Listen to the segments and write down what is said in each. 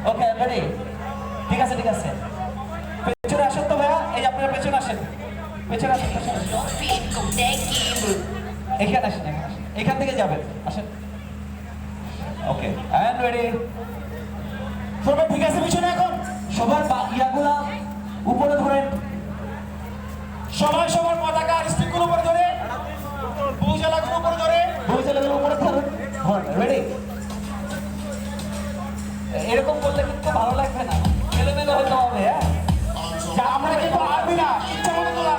Okay ready? ঠিক আছে ঠিক আছে, পেছনে আসেন তো ভাইয়া, এই যে আপনারা পেছনে আসেন, পেছনে আসেন, পেছনে আসেন। এখানে আসেন, এখানে আসেন, এখান থেকে যাবেন, আসেন। Okay and ready. সবাই ঠিক আছে পিছনে? এখন সবার ইয়াগুলা উপরে ধরেন, সবাই সবার পতাকা স্টিকগুলো উপরে ধরে, ভুজালাগুলো উপরে ধরে, ভুজালাগুলো উপরে ধরেন। রেডি? এরকম করলে কিন্তু ভালো লাগবে না, এলোমেলো হতে হবে। হ্যাঁ, আমরা কিন্তু পারবি না, ইচ্ছা মতো তোলা।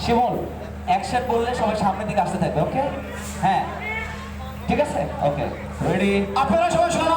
শিমুল অ্যাকশন বললে সবাই সামনের দিকে আসতে থাকবে। ওকে? হ্যাঁ ঠিক আছে, ওকে রেডি? আপনারা সবাই শোনো,